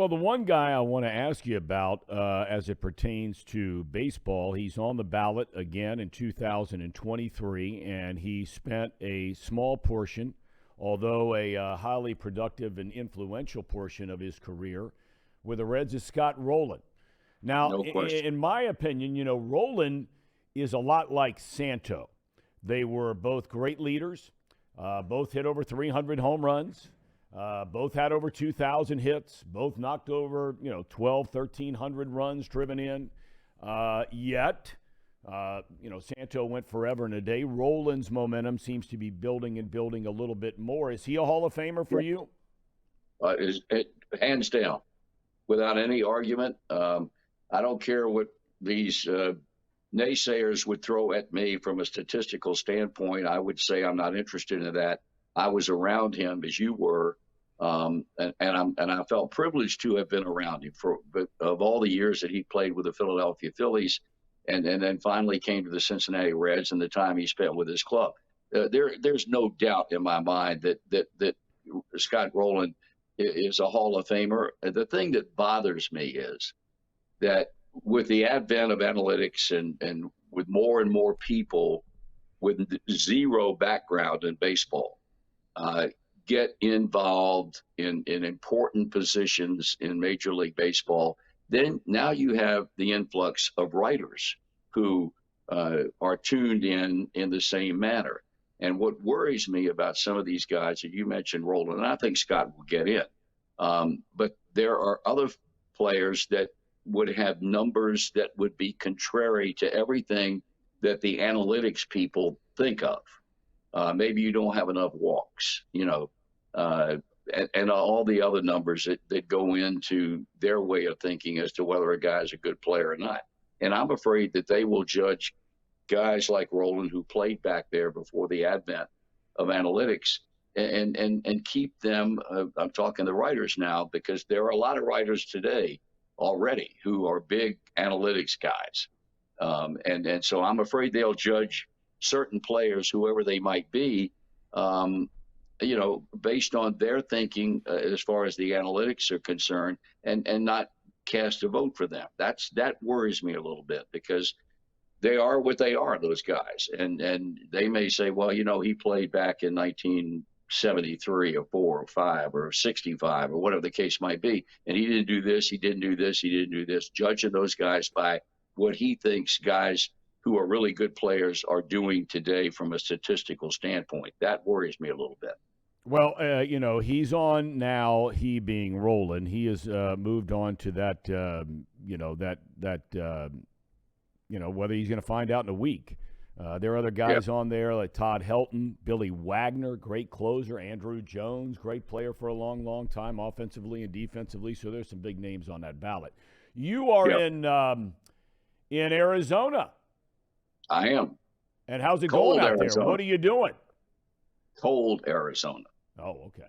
Well, the one guy I want to ask you about as it pertains to baseball, he's on the ballot again in 2023, and he spent a small portion, although a highly productive and influential portion of his career with the Reds, is Scott Rolen. Now, No question. in my opinion, Rolen is a lot like Santo. They were both great leaders, both hit over 300 home runs. Both had over 2,000 hits. Both knocked over, 12, 1,300 runs driven in. Yet, Santo went forever and a day. Rolen's momentum seems to be building and building a little bit more. Is he a Hall of Famer for you? Hands down, without any argument. I don't care what these naysayers would throw at me from a statistical standpoint. I would say I'm not interested in that. I was around him as you were. And I felt privileged to have been around him of all the years that he played with the Philadelphia Phillies, and then finally came to the Cincinnati Reds and the time he spent with his club. There's no doubt in my mind that Scott Rolen is a Hall of Famer. The thing that bothers me is that with the advent of analytics and with more and more people with zero background in baseball, get involved in important positions in Major League Baseball, then now you have the influx of writers who are tuned in the same manner. And what worries me about some of these guys, and you mentioned Rolen, and I think Scott will get in, but there are other players that would have numbers that would be contrary to everything that the analytics people think of. Maybe you don't have enough walks, and all the other numbers that go into their way of thinking as to whether a guy's a good player or not. And I'm afraid that they will judge guys like Rolen, who played back there before the advent of analytics, and keep them. I'm talking the writers now, because there are a lot of writers today already who are big analytics guys. And so I'm afraid they'll judge certain players, whoever they might be, based on their thinking as far as the analytics are concerned, and not cast a vote for them. That worries me a little bit, because they are what they are, those guys. And they may say, well, he played back in 1973 or 4 or 5 or 65 or whatever the case might be, and he didn't do this, he didn't do this, he didn't do this, judging those guys by what he thinks guys who are really good players are doing today from a statistical standpoint. That worries me a little bit. Well, he's on now, he being Rolen. He has moved on to that, whether he's going to find out in a week. There are other guys on there like Todd Helton, Billy Wagner, great closer, Andrew Jones, great player for a long, long time, offensively and defensively. So there's some big names on that ballot. You are in Arizona. I am. And how's it going out Arizona. there? What are you doing? Cold Arizona. Oh, okay.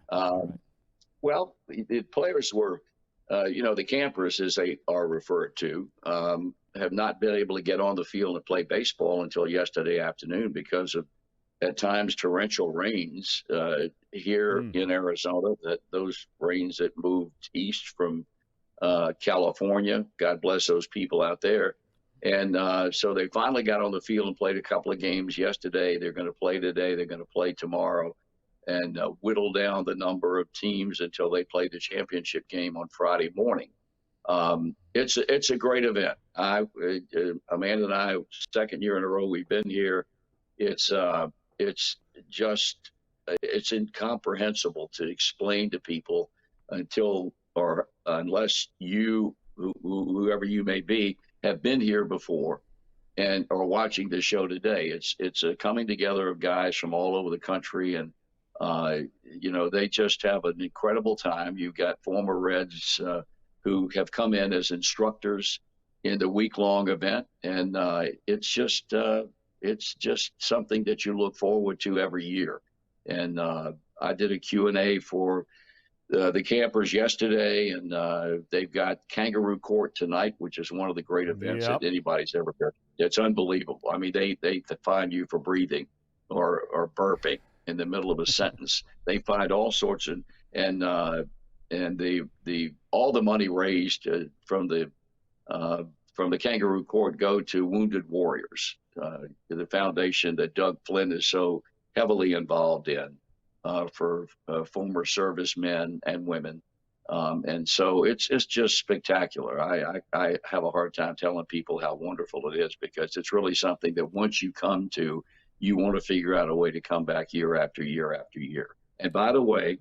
Well, the players were, the campers, as they are referred to, have not been able to get on the field and play baseball until yesterday afternoon because of, at times, torrential rains here in Arizona. Those rains that moved east from California. God bless those people out there. And so they finally got on the field and played a couple of games yesterday. They're going to play today. They're going to play tomorrow, and whittle down the number of teams until they play the championship game on Friday morning. It's a great event. Amanda and I, second year in a row we've been here. It's incomprehensible to explain to people unless you, whoever you may be, have been here before and are watching this show today. It's a coming together of guys from all over the country, and they just have an incredible time. You've got former Reds who have come in as instructors in the week-long event, and it's just something that you look forward to every year. And I did a Q&A for the campers yesterday, and they've got Kangaroo Court tonight, which is one of the great events that anybody's ever been. It's unbelievable. I mean, they find you for breathing or burping in the middle of a sentence. They find all sorts of, and and the all the money raised from the kangaroo court go to Wounded Warriors, the foundation that Doug Flynn is so heavily involved in for former servicemen and women. And so it's just spectacular. I have a hard time telling people how wonderful it is, because it's really something that once you come to, you want to figure out a way to come back year after year after year. And by the way,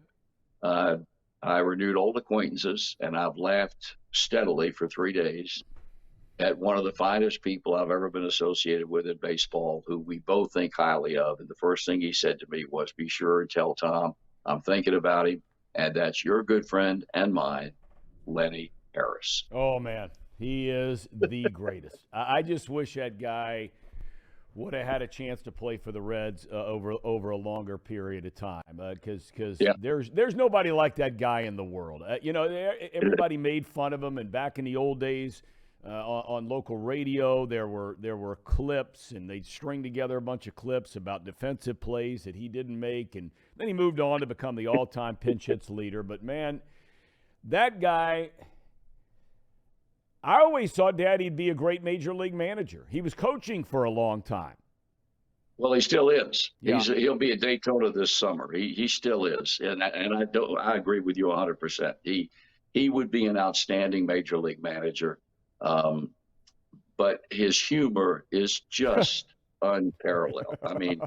I renewed old acquaintances, and I've laughed steadily for 3 days at one of the finest people I've ever been associated with in baseball, who we both think highly of. And the first thing he said to me was, "Be sure and tell Thom I'm thinking about him, and that's your good friend and mine, Lenny Harris." Oh, man, he is the greatest. I just wish that guy would have had a chance to play for the Reds over a longer period of time, because there's nobody like that guy in the world. Everybody made fun of him, and back in the old days on local radio, there were clips, and they'd string together a bunch of clips about defensive plays that he didn't make, and then he moved on to become the all-time pinch hits leader. But, man, that guy, I always thought Daddy'd be a great major league manager. He was coaching for a long time. Well, he still is. Yeah. He'll be at Daytona this summer. He still is, and I agree with you 100%. He would be an outstanding major league manager, but his humor is just unparalleled. I mean,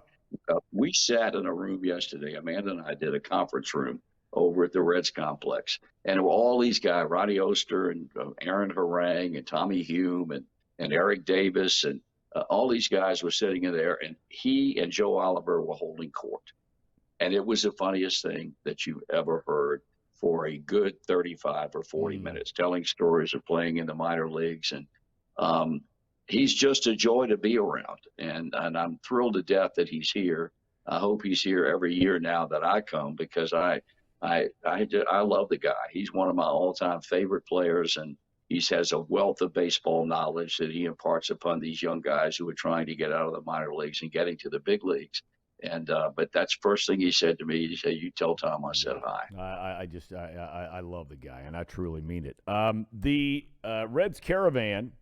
we sat in a room yesterday. Amanda and I did a conference room over at the Reds complex, and there were all these guys, Ronnie Oster and Aaron Harang and Tommy Hume and Eric Davis, and all these guys were sitting in there, and he and Joe Oliver were holding court. And it was the funniest thing that you've ever heard for a good 35 or 40 minutes, telling stories of playing in the minor leagues. And he's just a joy to be around. And I'm thrilled to death that he's here. I hope he's here every year now that I come, because I love the guy. He's one of my all-time favorite players, and he has a wealth of baseball knowledge that he imparts upon these young guys who are trying to get out of the minor leagues and getting to the big leagues. And but that's the first thing he said to me. He said, "You tell Thom I said hi." I love the guy, and I truly mean it. The Reds Caravan,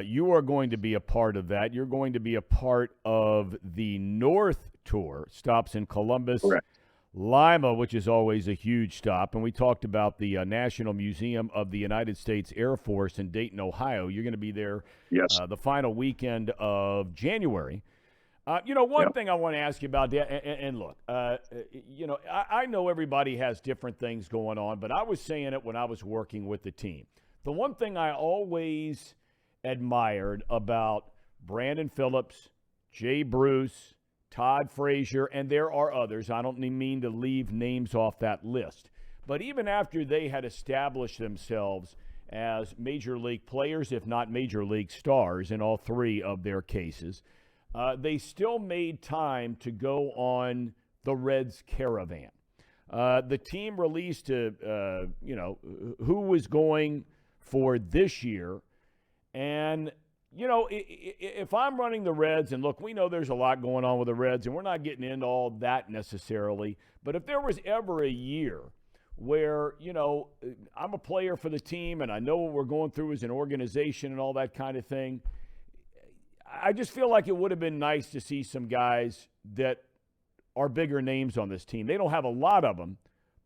you are going to be a part of that. You're going to be a part of the North Tour. Stops in Columbus. Correct. Lima, which is always a huge stop, and we talked about the National Museum of the United States Air Force in Dayton, Ohio. You're going to be there the final weekend of January. One thing I want to ask you about, and look, I know everybody has different things going on, but I was saying it when I was working with the team. The one thing I always admired about Brandon Phillips, Jay Bruce, Todd Frazier, and there are others. I don't mean to leave names off that list. But even after they had established themselves as major league players, if not major league stars in all three of their cases, they still made time to go on the Reds Caravan. The team released who was going for this year. And if I'm running the Reds, and look, we know there's a lot going on with the Reds, and we're not getting into all that necessarily, but if there was ever a year where, I'm a player for the team and I know what we're going through as an organization and all that kind of thing, I just feel like it would have been nice to see some guys that are bigger names on this team. They don't have a lot of them,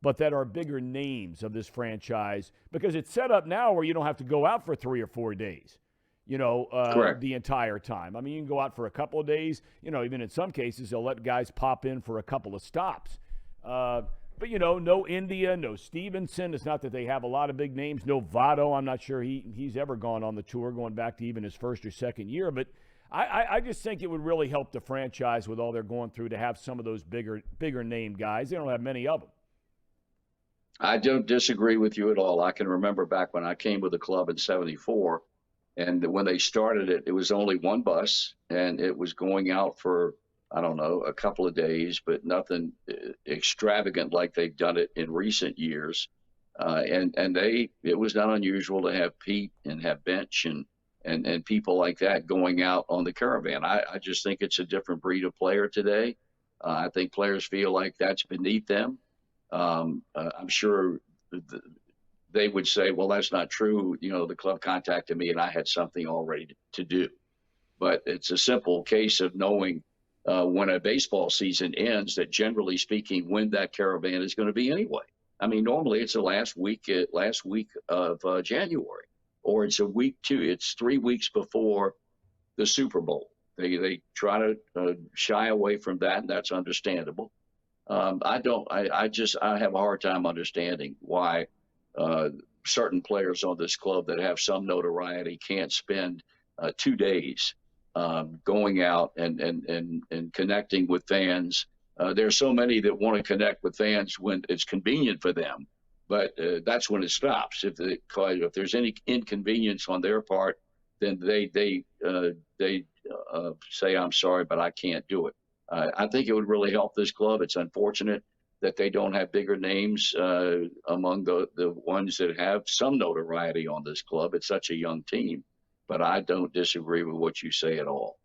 but that are bigger names of this franchise, because it's set up now where you don't have to go out for 3 or 4 days. The entire time. I mean, you can go out for a couple of days. Even in some cases, they'll let guys pop in for a couple of stops. But, no India, no Stevenson. It's not that they have a lot of big names. No Votto. I'm not sure he's ever gone on the tour, going back to even his first or second year. But I just think it would really help the franchise with all they're going through to have some of those bigger name guys. They don't have many of them. I don't disagree with you at all. I can remember back when I came with the club in '74. And when they started it, it was only one bus, and it was going out for, I don't know, a couple of days, but nothing extravagant like they've done it in recent years. It was not unusual to have Pete and have Bench and people like that going out on the Caravan. I just think it's a different breed of player today. I think players feel like that's beneath them. I'm sure they would say, well, that's not true. You know, the club contacted me and I had something already to do. But it's a simple case of knowing when a baseball season ends, that generally speaking, when that caravan is going to be anyway. I mean, normally it's the last week of January, or it's a week too. It's 3 weeks before the Super Bowl. They try to shy away from that, and that's understandable. I have a hard time understanding why certain players on this club that have some notoriety can't spend 2 days going out and connecting with fans. There's so many that want to connect with fans when it's convenient for them, but that's when it stops. If there's any inconvenience on their part, then they say, I'm sorry, but I can't do it. I think it would really help this club. It's unfortunate that they don't have bigger names among the ones that have some notoriety on this club. It's such a young team, but I don't disagree with what you say at all.